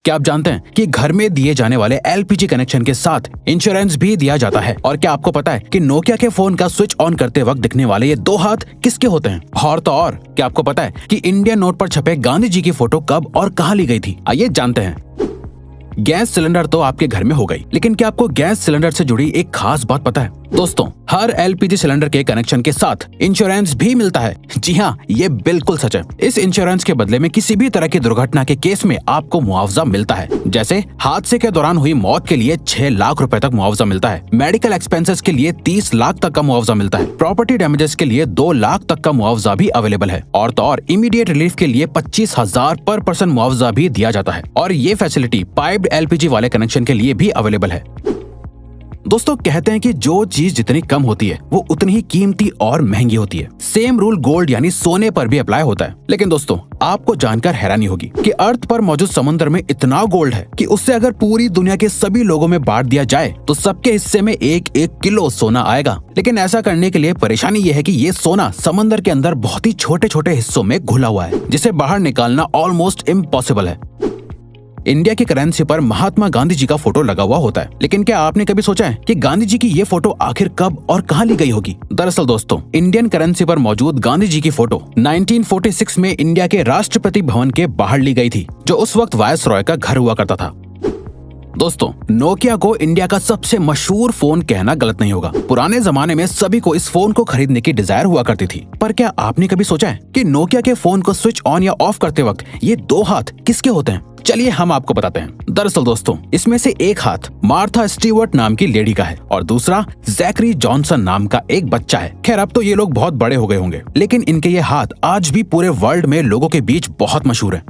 क्या आप जानते हैं कि घर में दिए जाने वाले एलपीजी कनेक्शन के साथ इंश्योरेंस भी दिया जाता है? और क्या आपको पता है कि नोकिया के फोन का स्विच ऑन करते वक्त दिखने वाले ये 2 हाथ किसके होते हैं? और तो और क्या आपको पता है कि इंडियन नोट पर छपे गांधी जी की फोटो कब और कहां ली गई थी? आइए जानते हैं। गैस सिलेंडर तो आपके घर में हो गई, लेकिन क्या आपको गैस सिलेंडर से जुड़ी एक खास बात पता है? दोस्तों, हर एलपीजी सिलेंडर के कनेक्शन के साथ इंश्योरेंस भी मिलता है। जी हाँ, ये बिल्कुल सच है। इस इंश्योरेंस के बदले में किसी भी तरह की दुर्घटना के केस में आपको मुआवजा मिलता है। जैसे हादसे के दौरान हुई मौत के लिए 6 लाख रुपए तक मुआवजा मिलता है। मेडिकल एक्सपेंसेस के लिए 30 लाख तक का मुआवजा मिलता है। प्रॉपर्टी डैमेजेस के लिए 2 लाख तक का मुआवजा भी अवेलेबल है। और तो और इमीडिएट रिलीफ के लिए 25,000 पर पर्सन मुआवजा भी दिया जाता है। और ये फैसिलिटी पाइप्ड एलपीजी वाले कनेक्शन के लिए भी अवेलेबल है। दोस्तों, कहते हैं कि जो चीज जितनी कम होती है वो उतनी ही कीमती और महंगी होती है। सेम रूल गोल्ड यानी सोने पर भी अप्लाई होता है। लेकिन दोस्तों, आपको जानकर हैरानी होगी कि अर्थ पर मौजूद समुद्र में इतना गोल्ड है कि उससे अगर पूरी दुनिया के सभी लोगों में बांट दिया जाए तो सबके हिस्से में 1-1 किलो सोना आएगा। लेकिन ऐसा करने के लिए परेशानी ये है कि ये सोना समंदर के अंदर बहुत ही छोटे छोटे हिस्सों में घुला हुआ है, जिसे बाहर निकालना ऑलमोस्ट इम्पॉसिबल है। इंडिया की करेंसी पर महात्मा गांधी जी का फोटो लगा हुआ होता है, लेकिन क्या आपने कभी सोचा है कि गांधी जी की ये फोटो आखिर कब और कहां ली गई होगी? दरअसल दोस्तों, इंडियन करेंसी पर मौजूद गांधी जी की फोटो 1946 में इंडिया के राष्ट्रपति भवन के बाहर ली गई थी, जो उस वक्त वायसरॉय का घर हुआ करता था। दोस्तों, नोकिया को इंडिया का सबसे मशहूर फोन कहना गलत नहीं होगा। पुराने जमाने में सभी को इस फोन को खरीदने की डिजायर हुआ करती थी। पर क्या आपने कभी सोचा है कि नोकिया के फोन को स्विच ऑन या ऑफ करते वक्त ये 2 हाथ किसके होते हैं? चलिए हम आपको बताते हैं। दरअसल दोस्तों, इसमें से एक हाथ मार्था स्टीवर्ट नाम की लेडी का है और दूसरा जैकरी जॉनसन नाम का एक बच्चा है। खैर, अब तो ये लोग बहुत बड़े हो गए होंगे, लेकिन इनके ये हाथ आज भी पूरे वर्ल्ड में लोगों के बीच बहुत मशहूर है।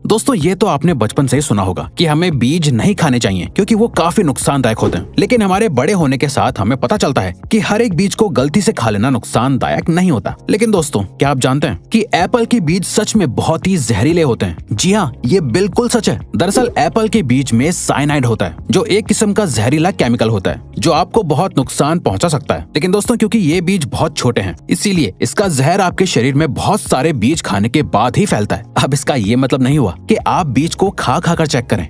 दोस्तों, ये तो आपने बचपन से ही सुना होगा कि हमें बीज नहीं खाने चाहिए क्योंकि वो काफी नुकसानदायक होते हैं। लेकिन हमारे बड़े होने के साथ हमें पता चलता है कि हर एक बीज को गलती से खा लेना नुकसानदायक नहीं होता। लेकिन दोस्तों, क्या आप जानते हैं कि एप्पल के बीज सच में बहुत ही जहरीले होते हैं? जी हाँ, ये बिल्कुल सच है। दरअसल एप्पल के बीज में साइनाइड होता है, जो एक किस्म का जहरीला केमिकल होता है जो आपको बहुत नुकसान पहुंचा सकता है। लेकिन दोस्तों, क्योंकि ये बीज बहुत छोटे हैं, इसीलिए इसका जहर आपके शरीर में बहुत सारे बीज खाने के बाद ही फैलता है। अब इसका ये मतलब नहीं हुआ कि आप बीज को खा कर चेक करें।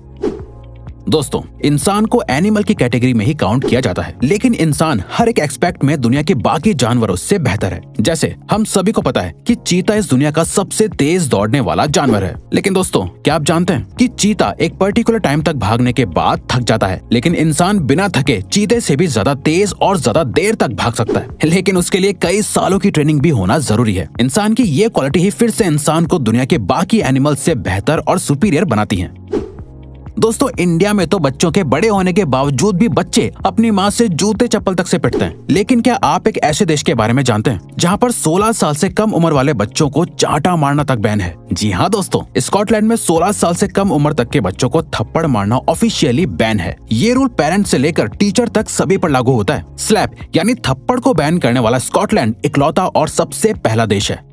दोस्तों, इंसान को एनिमल की कैटेगरी में ही काउंट किया जाता है, लेकिन इंसान हर एक एस्पेक्ट में दुनिया के बाकी जानवरों से बेहतर है। जैसे हम सभी को पता है कि चीता इस दुनिया का सबसे तेज दौड़ने वाला जानवर है। लेकिन दोस्तों, क्या आप जानते हैं कि चीता एक पर्टिकुलर टाइम तक भागने के बाद थक जाता है, लेकिन इंसान बिना थके चीते से भी ज्यादा तेज और ज्यादा देर तक भाग सकता है। लेकिन उसके लिए कई सालों की ट्रेनिंग भी होना जरूरी है। इंसान की ये क्वालिटी ही फिर से इंसान को दुनिया के बाकी एनिमल से बेहतर और सुपीरियर बनाती है। दोस्तों, इंडिया में तो बच्चों के बड़े होने के बावजूद भी बच्चे अपनी माँ से जूते चप्पल तक से पिटते हैं। लेकिन क्या आप एक ऐसे देश के बारे में जानते हैं जहाँ पर 16 साल से कम उम्र वाले बच्चों को चांटा मारना तक बैन है? जी हाँ दोस्तों, स्कॉटलैंड में 16 साल से कम उम्र तक के बच्चों को थप्पड़ मारना ऑफिशियली बैन है। ये रूल पेरेंट्स से लेकर टीचर तक सभी पर लागू होता है। स्लैप यानी थप्पड़ को बैन करने वाला स्कॉटलैंड इकलौता और सबसे पहला देश है।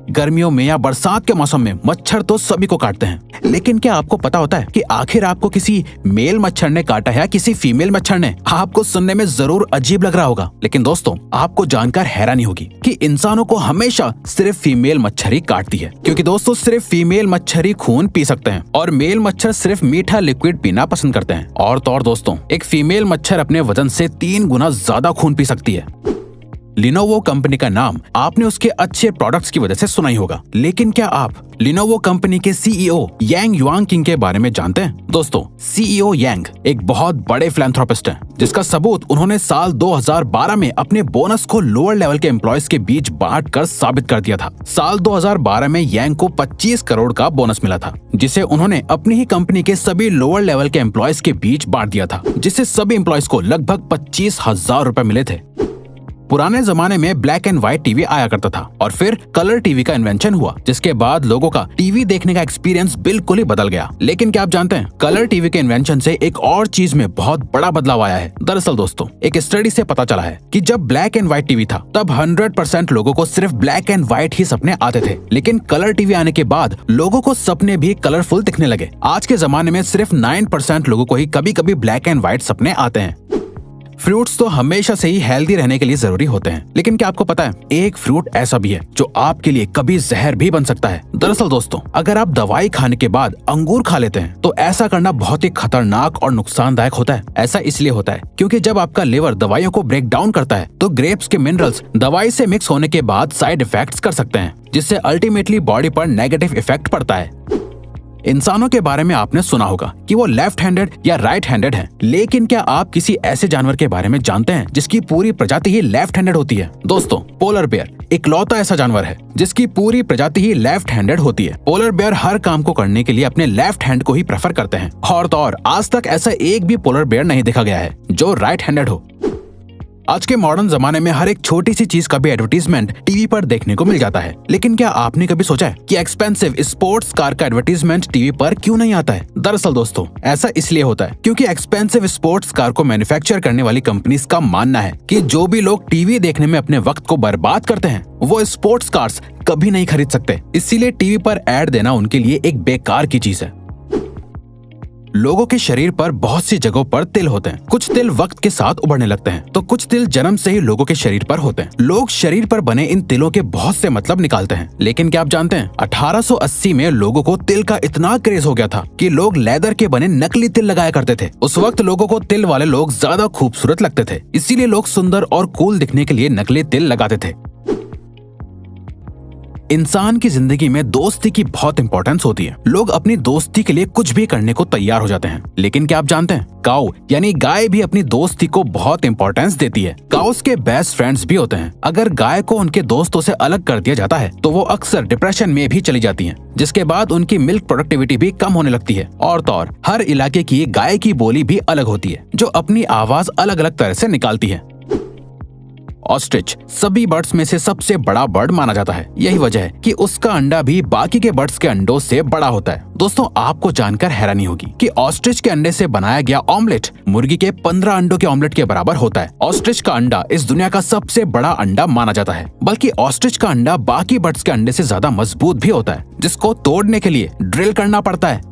गर्मियों में या बरसात के मौसम में मच्छर तो सभी को काटते हैं, लेकिन क्या आपको पता होता है कि आखिर आपको किसी मेल मच्छर ने काटा है या किसी फीमेल मच्छर ने? आपको सुनने में जरूर अजीब लग रहा होगा, लेकिन दोस्तों, आपको जानकर हैरानी होगी कि इंसानों को हमेशा सिर्फ फीमेल मच्छर ही काटती है। क्योंकि दोस्तों, सिर्फ फीमेल मच्छर ही खून पी सकते हैं और मेल मच्छर सिर्फ मीठा लिक्विड पीना पसंद करते हैं। और तो और दोस्तों, एक फीमेल मच्छर अपने वजन से 3 गुना ज्यादा खून पी सकती है। लिनोवो कंपनी का नाम आपने उसके अच्छे प्रोडक्ट्स की वजह से सुना ही होगा, लेकिन क्या आप लिनोवो कंपनी के सीईओ यांग युआंगकिंग के बारे में जानते हैं? दोस्तों, सीईओ यांग एक बहुत बड़े फिलैंथ्रोपिस्ट हैं, जिसका सबूत उन्होंने साल 2012 में अपने बोनस को लोअर लेवल के एम्प्लॉयज के बीच बांटकर साबित कर दिया था। साल 2012 में यांग को 25 करोड़ का बोनस मिला था, जिसे उन्होंने अपनी ही कंपनी के सभी लोअर लेवल के एम्प्लॉयज के बीच बांट दिया था, जिससे सभी एम्प्लॉयज को लगभग 25,000 रुपए मिले थे। पुराने जमाने में ब्लैक एंड व्हाइट टीवी आया करता था और फिर कलर टीवी का इन्वेंशन हुआ, जिसके बाद लोगों का टीवी देखने का एक्सपीरियंस बिल्कुल ही बदल गया। लेकिन क्या आप जानते हैं, कलर टीवी के इन्वेंशन से एक और चीज में बहुत बड़ा बदलाव आया है। दरअसल दोस्तों, एक स्टडी से पता चला है कि जब ब्लैक एंड व्हाइट टीवी था तब 100% लोगों को सिर्फ ब्लैक एंड व्हाइट ही सपने आते थे, लेकिन कलर टीवी आने के बाद लोगों को सपने भी कलरफुल दिखने लगे। आज के जमाने में सिर्फ 9% लोगों को ही कभी कभी ब्लैक एंड व्हाइट सपने आते हैं। फ्रूट्स तो हमेशा से ही हेल्दी रहने के लिए जरूरी होते हैं, लेकिन क्या आपको पता है एक फ्रूट ऐसा भी है जो आपके लिए कभी जहर भी बन सकता है। दरअसल दोस्तों, अगर आप दवाई खाने के बाद अंगूर खा लेते हैं तो ऐसा करना बहुत ही खतरनाक और नुकसानदायक होता है। ऐसा इसलिए होता है क्योंकि जब आपका लिवर दवाइयों को ब्रेक डाउन करता है तो ग्रेप्स के मिनरल्स दवाई से मिक्स होने के बाद साइड इफेक्ट्स कर सकते हैं, जिससे अल्टीमेटली बॉडी पर नेगेटिव इफेक्ट पड़ता है। इंसानों के बारे में आपने सुना होगा कि वो लेफ्ट हैंडेड या राइट हैंडेड हैं, लेकिन क्या आप किसी ऐसे जानवर के बारे में जानते हैं जिसकी पूरी प्रजाति ही लेफ्ट हैंडेड होती है? दोस्तों, पोलर बेयर इकलौता ऐसा जानवर है जिसकी पूरी प्रजाति ही लेफ्ट हैंडेड होती है। पोलर बेयर हर काम को करने के लिए अपने लेफ्ट हैंड को ही प्रेफर करते हैं और तो और आज तक ऐसा एक भी पोलर बेयर नहीं देखा गया है जो राइट हैंडेड हो। आज के मॉडर्न जमाने में हर एक छोटी सी चीज का भी एडवर्टीजमेंट टीवी पर देखने को मिल जाता है, लेकिन क्या आपने कभी सोचा है कि एक्सपेंसिव स्पोर्ट्स कार का एडवर्टीजमेंट टीवी पर क्यों नहीं आता है? दरअसल दोस्तों, ऐसा इसलिए होता है क्योंकि एक्सपेंसिव स्पोर्ट्स कार को मैन्युफैक्चर करने वाली कंपनीज का मानना है कि जो भी लोग टीवी देखने में अपने वक्त को बर्बाद करते हैं वो स्पोर्ट्स कार्स कभी नहीं खरीद सकते, इसीलिए टीवी पर एड देना उनके लिए एक बेकार की चीज है। लोगों के शरीर पर बहुत सी जगहों पर तिल होते हैं। कुछ तिल वक्त के साथ उभरने लगते हैं तो कुछ तिल जन्म से ही लोगों के शरीर पर होते हैं। लोग शरीर पर बने इन तिलों के बहुत से मतलब निकालते हैं, लेकिन क्या आप जानते हैं 1880 में लोगों को तिल का इतना क्रेज हो गया था कि लोग लेदर के बने नकली तिल लगाया करते थे। उस वक्त लोगों को तिल वाले लोग ज्यादा खूबसूरत लगते थे, इसीलिए लोग सुंदर और कूल दिखने के लिए नकली तिल लगाते थे। इंसान की जिंदगी में दोस्ती की बहुत इंपॉर्टेंस होती है। लोग अपनी दोस्ती के लिए कुछ भी करने को तैयार हो जाते हैं, लेकिन क्या आप जानते हैं काऊ यानी गाय भी अपनी दोस्ती को बहुत इंपॉर्टेंस देती है। काउस के बेस्ट फ्रेंड्स भी होते हैं। अगर गाय को उनके दोस्तों से अलग कर दिया जाता है तो वो अक्सर डिप्रेशन में भी चली जाती हैं, जिसके बाद उनकी मिल्क प्रोडक्टिविटी भी कम होने लगती है। और तो और हर इलाके की गाय की बोली भी अलग होती है जो अपनी आवाज अलग अलग तरह से निकालती है। ऑस्ट्रिच सभी बर्ड्स में से सबसे बड़ा बर्ड माना जाता है। यही वजह है कि उसका अंडा भी बाकी के बर्ड्स के अंडों से बड़ा होता है। दोस्तों, आपको जानकर हैरानी होगी कि ऑस्ट्रिच के अंडे से बनाया गया ऑमलेट मुर्गी के 15 अंडों के ऑमलेट के बराबर होता है। ऑस्ट्रिच का अंडा इस दुनिया का सबसे बड़ा अंडा माना जाता है, बल्कि ऑस्ट्रिच का अंडा बाकी बर्ड्स के अंडे से ज्यादा मजबूत भी होता है, जिसको तोड़ने के लिए ड्रिल करना पड़ता है।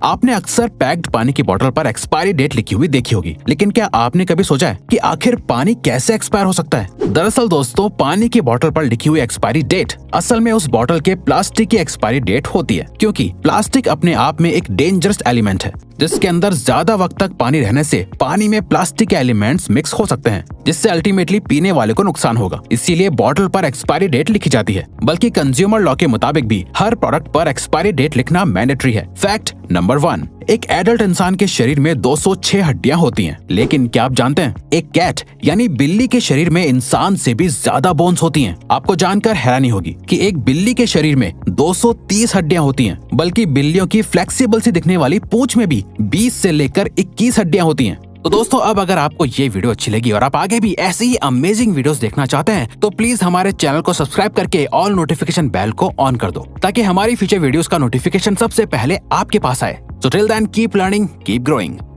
आपने अक्सर पैक्ड पानी की बोतल पर एक्सपायरी डेट लिखी हुई देखी होगी, लेकिन क्या आपने कभी सोचा है कि आखिर पानी कैसे एक्सपायर हो सकता है? दरअसल दोस्तों, पानी की बोतल पर लिखी हुई एक्सपायरी डेट असल में उस बोतल के प्लास्टिक की एक्सपायरी डेट होती है, क्योंकि प्लास्टिक अपने आप में एक डेंजरस एलिमेंट है जिसके अंदर ज्यादा वक्त तक पानी रहने से पानी में प्लास्टिक के एलिमेंट्स मिक्स हो सकते हैं, जिससे अल्टीमेटली पीने वाले को नुकसान होगा। इसीलिए बोतल पर एक्सपायरी डेट लिखी जाती है, बल्कि कंज्यूमर लॉ के मुताबिक भी हर प्रोडक्ट पर एक्सपायरी डेट लिखना मैंडेटरी है। फैक्ट नंबर 1, एक एडल्ट इंसान के शरीर में 206 हड्डियां होती हैं, लेकिन क्या आप जानते हैं एक कैट यानी बिल्ली के शरीर में इंसान से भी ज्यादा बोन्स होती हैं। आपको जानकर हैरानी होगी कि एक बिल्ली के शरीर में 230 हड्डियां होती हैं, बल्कि बिल्लियों की फ्लेक्सिबल सी दिखने वाली पूंछ में भी 20 से लेकर 21 हड्डियां होती हैं। तो दोस्तों, अब अगर आपको ये वीडियो अच्छी लगी और आप आगे भी ऐसी ही अमेजिंग वीडियोस देखना चाहते हैं तो प्लीज हमारे चैनल को सब्सक्राइब करके ऑल नोटिफिकेशन बेल को ऑन कर दो, ताकि हमारी फ्यूचर वीडियोस का नोटिफिकेशन सबसे पहले आपके पास आए। So till then, keep learning, keep growing.